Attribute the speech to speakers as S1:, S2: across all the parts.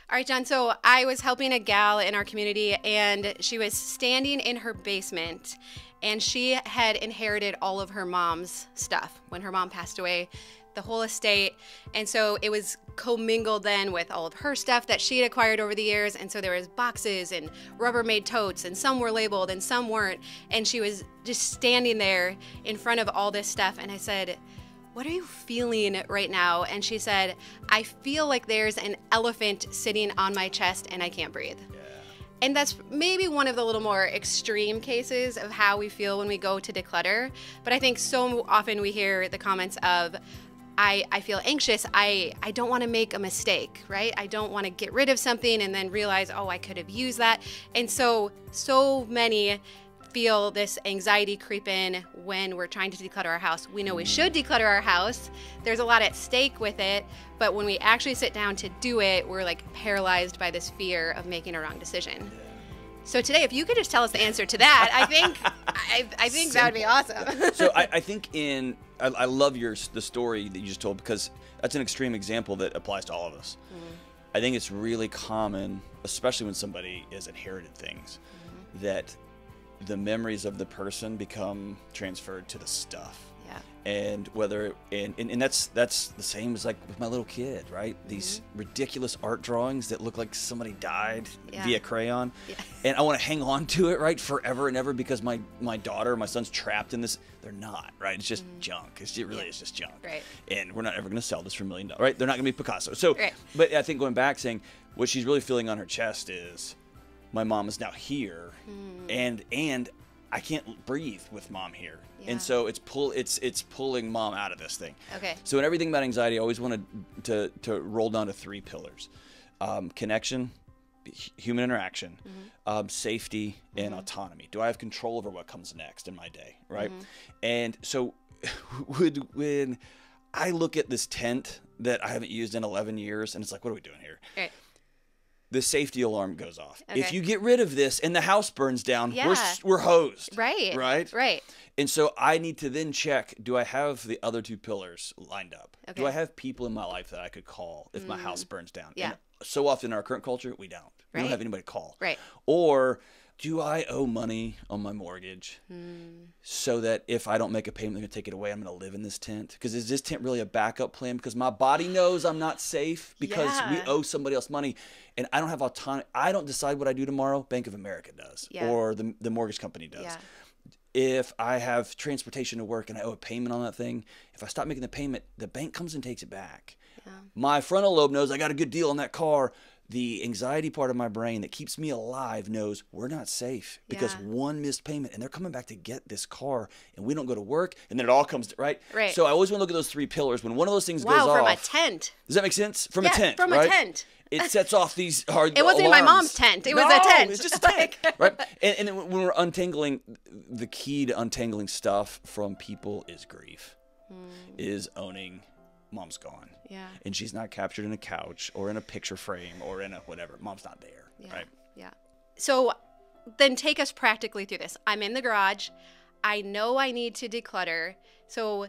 S1: All right, John. So I was helping a gal in our community, and she was standing in her basement, and she had inherited all of her mom's stuff when her mom passed away, the whole estate. And so it was commingled then with all of her stuff that she had acquired over the years. And so there was boxes and Rubbermaid totes, and some were labeled and some weren't. And she was just standing there in front of all this stuff. And I said, "What are you feeling right now?" And she said, "I feel like there's an elephant sitting on my chest and I can't breathe." Yeah. And that's maybe one of the little more extreme cases of how we feel when we go to declutter. But I think so often we hear the comments of, I feel anxious. I don't want to make a mistake, right? I don't want to get rid of something and then realize, oh, I could have used that. And so many feel this anxiety creep in when we're trying to declutter our house. We know we should declutter our house. There's a lot at stake with it, but when we actually sit down to do it, we're like paralyzed by this fear of making a wrong decision. So today, if you could just tell us the answer to that, I think that would be awesome.
S2: So I think I love the story that you just told, because that's an extreme example that applies to all of us. I think it's really common, especially when somebody has inherited things, that the memories of the person become transferred to the stuff. Yeah. And that's the same as like with my little kid, right? These ridiculous art drawings that look like somebody died via crayon. Yeah. And I want to hang on to it, right, forever and ever, because my daughter, my son's trapped in this. They're not, right? It's just junk. It's just junk. Right. And we're not ever going to sell this for $1 million, right? They're not going to be Picasso. So, but I think going back, saying what she's really feeling on her chest is, my mom is now here, and I can't breathe with mom here. Yeah. And so it's pulling mom out of this thing. Okay. So in everything about anxiety, I always wanted to roll down to 3 pillars: connection, human interaction, safety, and autonomy. Do I have control over what comes next in my day, right? And so when I look at this tent that I haven't used in 11 years, and it's like, what are we doing here? Right. The safety alarm goes off. Okay. If you get rid of this and the house burns down, we're hosed. Right. Right? Right. And so I need to then check, do I have the other 2 pillars lined up? Okay. Do I have people in my life that I could call if my house burns down? Yeah. And so often in our current culture, we don't. We don't have anybody to call. Right. Or do I owe money on my mortgage so that if I don't make a payment, they're going to take it away? I'm going to live in this tent. Because is this tent really a backup plan? Because my body knows I'm not safe because we owe somebody else money. And I don't have autonomy. I don't decide what I do tomorrow. Bank of America does. Yeah. Or the mortgage company does. Yeah. If I have transportation to work and I owe a payment on that thing, if I stop making the payment, the bank comes and takes it back. Yeah. My frontal lobe knows I got a good deal on that car. The anxiety part of my brain that keeps me alive knows we're not safe because one missed payment, and they're coming back to get this car, and we don't go to work, and then it all comes to, right? So I always want to look at those 3 pillars. When one of those things goes off.
S1: From a tent.
S2: Does that make sense? From a tent,
S1: from a tent.
S2: It sets off these hard
S1: It wasn't
S2: alarms.
S1: in my mom's tent. It was a tent.
S2: It's just a tent, right? And then when we're untangling, the key to untangling stuff from people is grief, is owning mom's gone. Yeah. And she's not captured in a couch or in a picture frame or in a whatever. Mom's not there. Yeah. Right. Yeah. So then take us practically through this. I'm in the garage. I know I need to declutter. So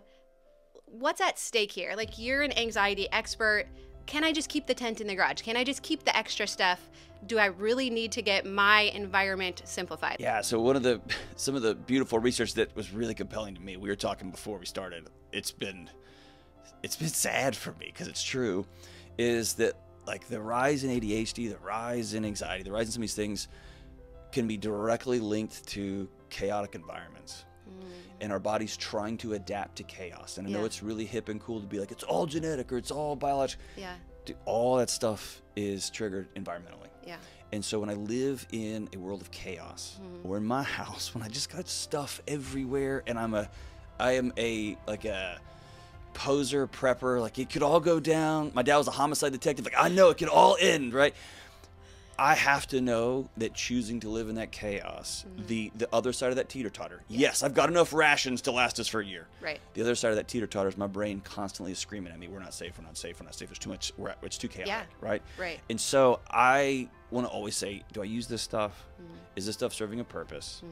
S2: what's at stake here? Like, you're an anxiety expert. Can I just keep the tent in the garage? Can I just keep the extra stuff? Do I really need to get my environment simplified? Yeah, so some of the beautiful research that was really compelling to me, we were talking before we started, it's been sad for me because it's true, is that like the rise in ADHD, the rise in anxiety, the rise in some of these things can be directly linked to chaotic environments. And our body's trying to adapt to chaos. And I know it's really hip and cool to be like, it's all genetic or it's all biological. Yeah. Dude, all that stuff is triggered environmentally. Yeah. And so when I live in a world of chaos, or in my house, when I just got stuff everywhere, and I am a poser prepper, like it could all go down. My dad was a homicide detective. Like, I know it could all end, right? I have to know that choosing to live in that chaos, the other side of that teeter-totter. Yes, I've got enough rations to last us for a year. Right. The other side of that teeter-totter is my brain constantly is screaming at me, we're not safe, we're not safe, we're not safe. There's too much, it's too chaotic, right? Right. And so I want to always say, do I use this stuff? Is this stuff serving a purpose?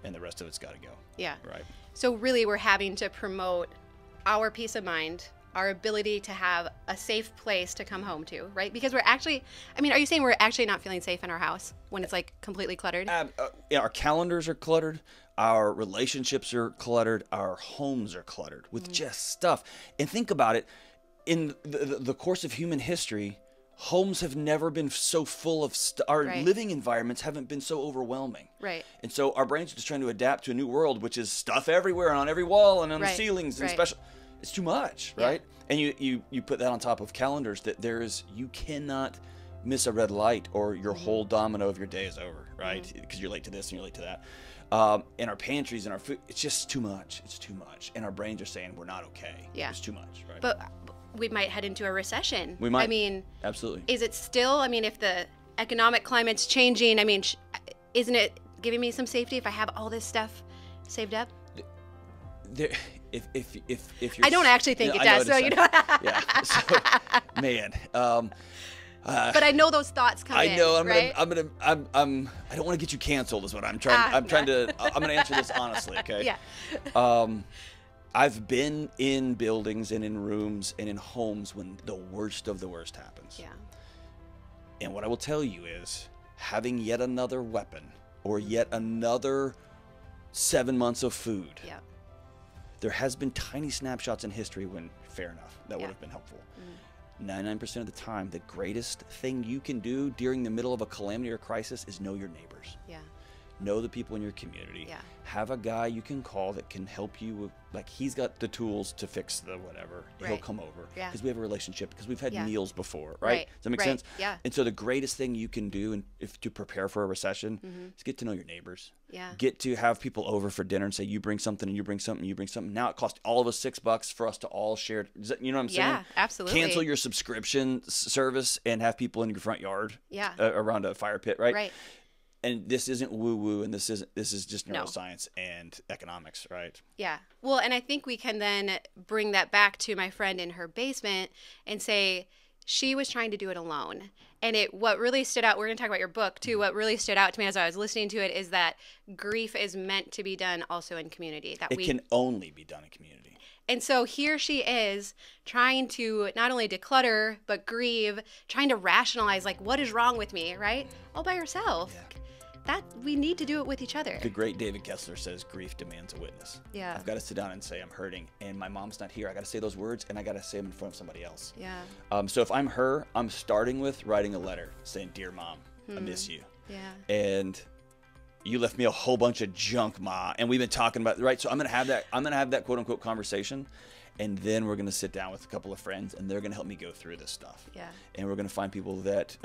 S2: And the rest of it's got to go. Yeah. Right. So really we're having to promote our peace of mind,
S1: our ability to have a safe place to come home to, right? Because we're actually, I mean, are you saying we're actually not feeling safe in our house when it's like completely cluttered?
S2: Yeah, our calendars are cluttered. Our relationships are cluttered. Our homes are cluttered with just stuff. And think about it. In the course of human history, homes have never been so full of our living environments haven't been so overwhelming.
S1: Right.
S2: And so our brains are just trying to adapt to a new world, which is stuff everywhere and on every wall and on the ceilings and special. It's too much, right? And you put that on top of calendars that you cannot miss a red light or your whole domino of your day is over, right? Because you're late to this and you're late to that. In our pantries and our food, it's just too much. It's too much. And our brains are saying we're not okay. Yeah. It's too much, right?
S1: But we might head into a recession.
S2: We might.
S1: I mean,
S2: absolutely.
S1: Is it still, I mean, if the economic climate's changing, I mean, isn't it giving me some safety if I have all this stuff saved up?
S2: If you're,
S1: I don't actually think it does. So, you know.
S2: Yeah. So, man.
S1: But I know those thoughts come in.
S2: I know.
S1: Right?
S2: I don't want to get you canceled. Is what I'm trying. I'm going to answer this honestly. Okay.
S1: Yeah.
S2: I've been in buildings and in rooms and in homes when the worst of the worst happens.
S1: Yeah.
S2: And what I will tell you is having yet another weapon or yet another 7 months of food.
S1: Yeah.
S2: There has been tiny snapshots in history when, fair enough, that would have been helpful. 99% of the time, the greatest thing you can do during the middle of a calamity or crisis is know your neighbors.
S1: Yeah.
S2: Know the people in your community. Yeah. Have a guy you can call that can help you with, like, he's got the tools to fix the whatever. Right. He'll come over. Yeah. Because we have a relationship, because we've had meals before, right? Does that make sense?
S1: Yeah.
S2: And so the greatest thing you can do to prepare for a recession is get to know your neighbors.
S1: Yeah.
S2: Get to have people over for dinner and say, you bring something and you bring something and you bring something. Now it costs all of us $6 for us to all share. You know what I'm saying?
S1: Yeah, absolutely.
S2: Cancel your subscription service and have people in your front yard.
S1: Yeah.
S2: Around a fire pit, right?
S1: Right.
S2: And this isn't woo-woo, and this is just neuroscience and economics, right?
S1: Yeah. Well, and I think we can then bring that back to my friend in her basement and say she was trying to do it alone. And what really stood out, we're going to talk about your book too, what really stood out to me as I was listening to it is that grief is meant to be done also in community.
S2: It can only be done in community.
S1: And so here she is trying to not only declutter, but grieve, trying to rationalize, like, what is wrong with me, right? All by herself. Yeah. That we need to do it with each other.
S2: The great David Kessler says grief demands a witness.
S1: Yeah.
S2: I've got to sit down and say I'm hurting and my mom's not here. I got to say those words and I got to say them in front of somebody else.
S1: Yeah.
S2: So if I'm her, I'm starting with writing a letter saying, "Dear Mom, I miss you."
S1: Yeah.
S2: And you left me a whole bunch of junk, Ma. And we've been talking about, right? So I'm going to have that quote unquote conversation. And then we're going to sit down with a couple of friends and they're going to help me go through this stuff. Yeah. And we're going to find people that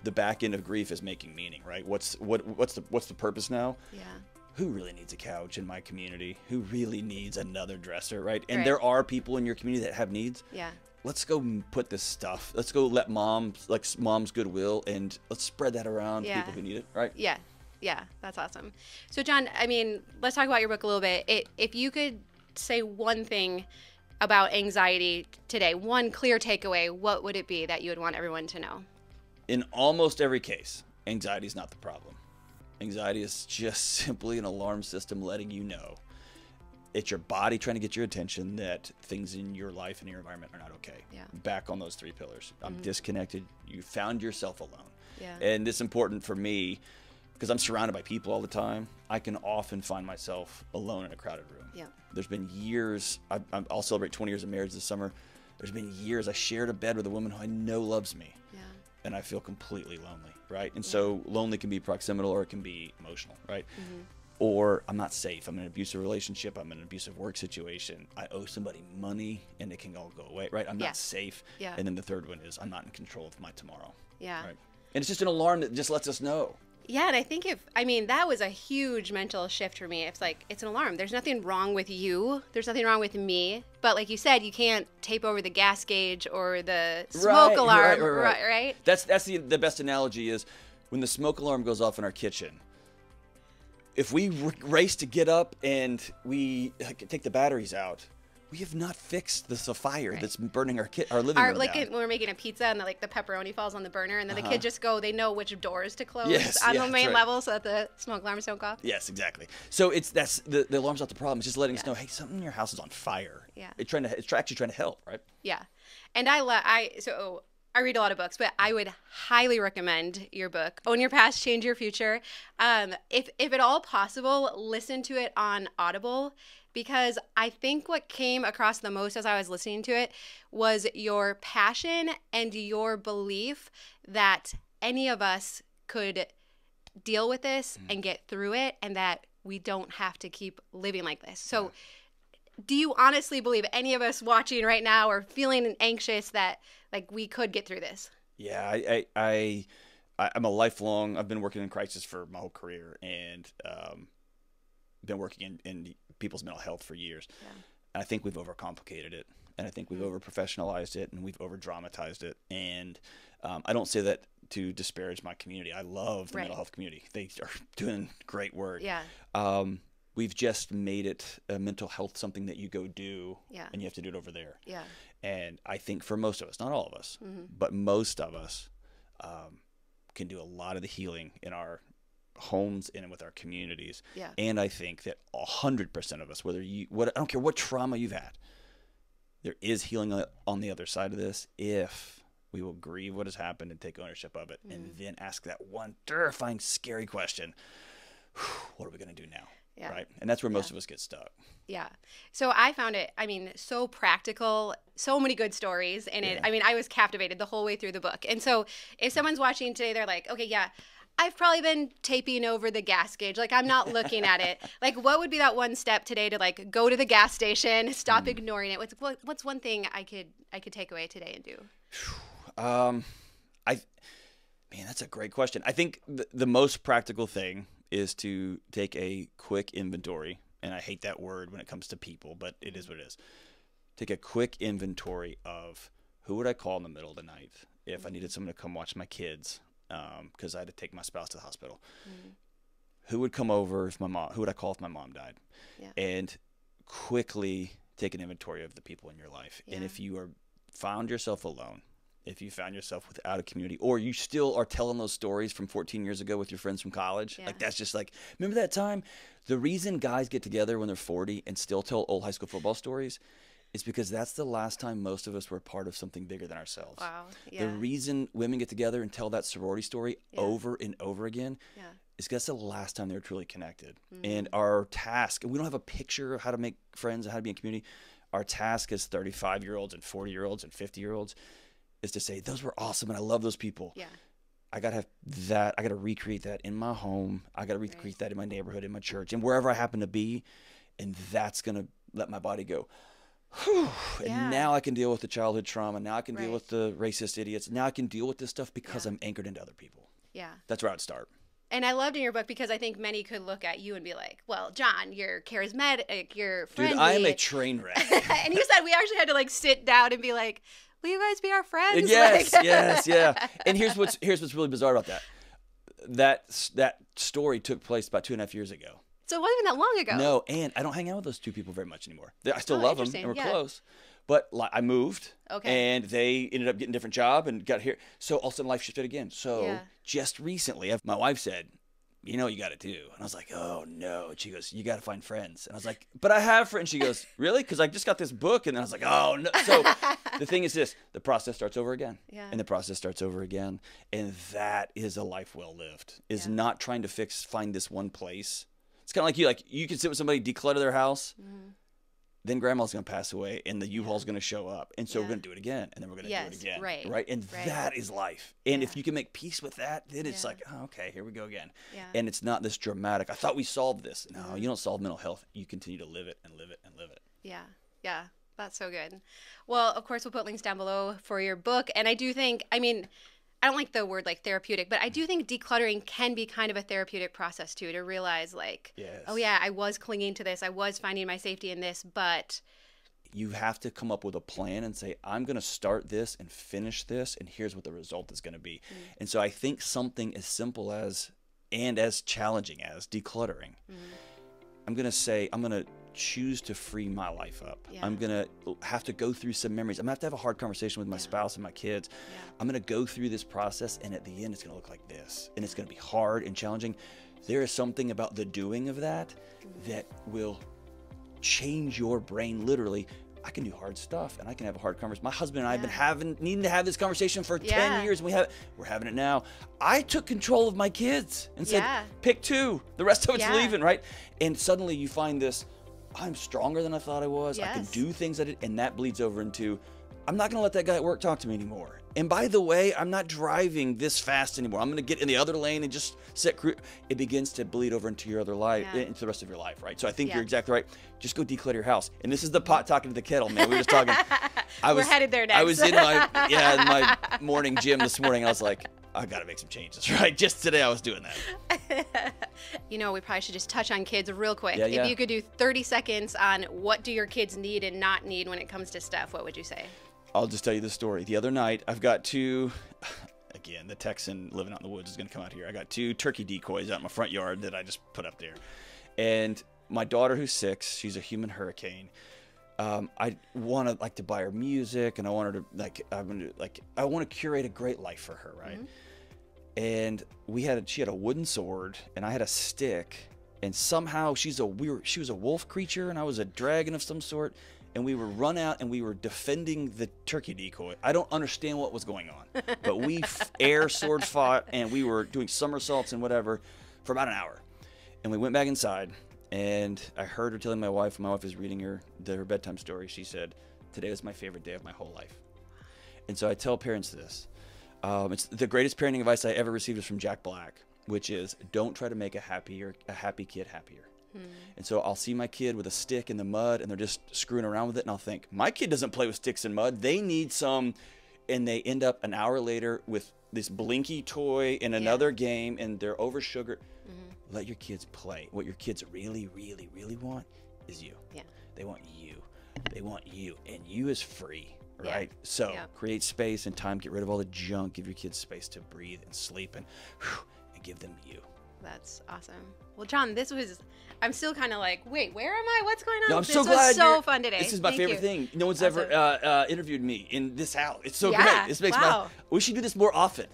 S2: the back end of grief is making meaning, right? What's the purpose now? Yeah. Who really needs a couch in my community? Who really needs another dresser, right? And there are people in your community that have needs. Yeah. Let's go put this stuff. Let's go let mom's goodwill and let's spread that around to people who need it, right?
S1: Yeah. Yeah. That's awesome. So John, I mean, let's talk about your book a little bit. If you could say one thing about anxiety today, one clear takeaway, what would it be that you would want everyone to know?
S2: In almost every case, anxiety is not the problem. Anxiety is just simply an alarm system letting you know it's your body trying to get your attention that things in your life and your environment are not okay. Yeah. Back on those 3 pillars. I'm disconnected. You found yourself alone. Yeah. And it's important for me because I'm surrounded by people all the time. I can often find myself alone in a crowded room. Yeah. There's been years, I'll celebrate 20 years of marriage this summer. There's been years I shared a bed with a woman who I know loves me. Yeah. And I feel completely lonely, right? And so lonely can be proximal or it can be emotional, right? Or I'm not safe. I'm in an abusive relationship. I'm in an abusive work situation. I owe somebody money and it can all go away, right? I'm not safe. Yeah. And then the third one is I'm not in control of my tomorrow. Yeah. Right? And it's just an alarm that just lets us know.
S1: Yeah, and I think that was a huge mental shift for me. It's like, it's an alarm. There's nothing wrong with you. There's nothing wrong with me. But like you said, you can't tape over the gas gauge or the smoke alarm, right?
S2: That's the best analogy is when the smoke alarm goes off in our kitchen. If we race to get up and we take the batteries out, we have not fixed the fire that's burning our living room
S1: like
S2: down.
S1: when we're making a pizza and the pepperoni falls on the burner, and then the kids just go, they know which doors to close on the main level so that the smoke alarms don't go off.
S2: Yes, exactly. So that's the alarm's not the problem. It's just letting us know, hey, something in your house is on fire.
S1: Yeah.
S2: It's actually trying to help, right? Yeah.
S1: And I read a lot of books, but I would highly recommend your book, Own Your Past, Change Your Future. If at all possible, listen to it on Audible, because I think what came across the most as I was listening to it was your passion and your belief that any of us could deal with this and get through it, and that we don't have to keep living like this. So do you honestly believe any of us watching right now are feeling anxious that we could get through this?
S2: Yeah, I'm a lifelong. I've been working in crisis for my whole career, and been working in people's mental health for years. Yeah. And I think we've overcomplicated it, and I think we've over-professionalized it, and we've over-dramatized it. And I don't say that to disparage my community. I love the mental health community. They are doing great work. Yeah. We've just made it mental health something that you go do, and you have to do it over there. Yeah. And I think for most of us, not all of us, but most of us can do a lot of the healing in our homes and with our communities. Yeah. And I think that 100% of us, I don't care what trauma you've had, there is healing on the other side of this if we will grieve what has happened and take ownership of it, and then ask that one terrifying, scary question: what are we going to do now? Yeah. Right. And that's where most of us get stuck.
S1: Yeah. So I found it, so practical, so many good stories in it. I was captivated the whole way through the book. And so if someone's watching today, they're like, okay, I've probably been taping over the gas gauge. I'm not looking at it. What would be that one step today to go to the gas station, stop ignoring it? What's one thing I could take away today and do?
S2: Man, that's a great question. I think the most practical thing is to take a quick inventory, and I hate that word when it comes to people, but it is what it is. Take a quick inventory of who would I call in the middle of the night if I needed someone to come watch my kids, because I had to take my spouse to the hospital. Who would come over who would I call if my mom died? Yeah. And quickly take an inventory of the people in your life. Yeah. And if you found yourself alone, if you found yourself without a community, or you still are telling those stories from 14 years ago with your friends from college, that's just remember that time? The reason guys get together when they're 40 and still tell old high school football stories is because that's the last time most of us were part of something bigger than ourselves. Wow. Yeah. The reason women get together and tell that sorority story over and over again is because that's the last time they were truly connected. And our task, and we don't have a picture of how to make friends and how to be in community. Our task as 35-year-olds and 40-year-olds and 50-year-olds is to say, those were awesome and I love those people. Yeah. I got to have that. I got to recreate that in my home. I got to recreate that in my neighborhood, in my church, and wherever I happen to be. And that's going to let my body go, whew. And now I can deal with the childhood trauma. Now I can deal with the racist idiots. Now I can deal with this stuff because I'm anchored into other people. Yeah. That's where I'd start.
S1: And I loved in your book because I think many could look at you and be like, well, John, you're charismatic, you're friendly.
S2: Dude, I am a train wreck.
S1: And you said we actually had to sit down and be like, will you guys be our friends?
S2: Yes, yes, yeah. And here's what's really bizarre about that. That story took place about 2.5 years ago.
S1: So it wasn't even that long ago.
S2: No, and I don't hang out with those two people very much anymore. I still love them, and we're close. But I moved, and they ended up getting a different job and got here. So all of a sudden life shifted again. So just recently, my wife said, you got to do. And I was like, oh, no. And she goes, you got to find friends. And I was like, but I have friends. She goes, really? Because I just got this book. And then I was like, oh, no. So the thing is this, the process starts over again. Yeah. And the process starts over again. And that is a life well lived, is not trying to find this one place. It's kind of like you can sit with somebody, declutter their house. Mm-hmm. Then grandma's going to pass away and the U-Haul's going to show up. And so we're going to do it again. And then we're going to do it again. Right. And that is life. And if you can make peace with that, then it's like, oh, okay, here we go again. Yeah. And it's not this dramatic, I thought we solved this. No, you don't solve mental health. You continue to live it and live it and live it.
S1: Yeah. Yeah. That's so good. Well, of course, we'll put links down below for your book. And I do think, I don't like the word therapeutic, but I do think decluttering can be kind of a therapeutic process too, to realize oh yeah, I was clinging to this. I was finding my safety in this, but
S2: you have to come up with a plan and say, I'm going to start this and finish this, and here's what the result is going to be. And so I think something as simple as, and as challenging as decluttering, I'm going to say, I'm going to choose to free my life up.
S1: Yeah.
S2: I'm going to have to go through some memories. I'm going to have a hard conversation with my spouse and my kids.
S1: Yeah.
S2: I'm going to go through this process, and at the end, it's going to look like this. And it's going to be hard and challenging. There is something about the doing of that that will change your brain literally. I can do hard stuff, and I can have a hard conversation. My husband and I have been needing to have this conversation for 10 years, and we're having it now. I took control of my kids and said, pick 2. The rest of it's leaving, right? And suddenly you find this, I'm stronger than I thought I was. I can do things I did, and that bleeds over into, I'm not going to let that guy at work talk to me anymore. And by the way, I'm not driving this fast anymore. I'm going to get in the other lane and just set cruise. It begins to bleed over into your other life, into the rest of your life, right? So I think you're exactly right. Just go declutter your house. And this is the pot talking to the kettle, man. We were just talking.
S1: We're headed there next.
S2: I was in my morning gym this morning. I was like, I got to make some changes, right? Just today I was doing that.
S1: You know, we probably should just touch on kids real quick.
S2: Yeah,
S1: If you could do 30 seconds on what do your kids need and not need when it comes to stuff, what would you say?
S2: I'll just tell you the story. The other night, I've got 2, again, the Texan living out in the woods is going to come out here. I got 2 turkey decoys out in my front yard that I just put up there. And my daughter, who's 6, she's a human hurricane. I want to buy her music, and I want her to I want to curate a great life for her, right? And she had a wooden sword, and I had a stick, and somehow she was a wolf creature, and I was a dragon of some sort. And we were run out, and we were defending the turkey decoy. I don't understand what was going on, but we air sword fought, and we were doing somersaults and whatever for about an hour. And we went back inside, and I heard her telling my wife, when my wife was reading her bedtime story, she said, today was my favorite day of my whole life. And so I tell parents this. It's the greatest parenting advice I ever received is from Jack Black, which is don't try to make a happy kid happier. And so I'll see my kid with a stick in the mud, and they're just screwing around with it, and I'll think, my kid doesn't play with sticks and mud. They need some, and they end up an hour later with this Blinky toy and another game, and they're over sugar. Let your kids play. What your kids really, really, really want is you. Yeah. They want you. They want you, and you is free, right? So create space and time. Get rid of all the junk. Give your kids space to breathe and sleep, and give them you.
S1: That's awesome. Well, John, I'm still kind of like, wait, where am I? What's going on?
S2: No, I'm so glad.
S1: This was so fun today.
S2: This is my favorite thing. No one's ever interviewed me in this house. It's so great. This makes we should do this more often.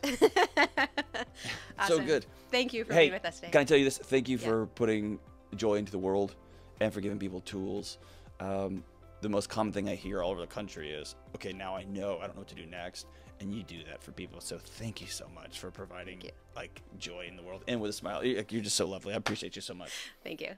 S2: So good.
S1: Thank you for being with us today.
S2: Can I tell you this? Thank you for putting joy into the world and for giving people tools. The most common thing I hear all over the country is, okay, now I don't know what to do next. And you do that for people. So thank you so much for providing joy in the world and with a smile. You're just so lovely. I appreciate you so much.
S1: Thank you.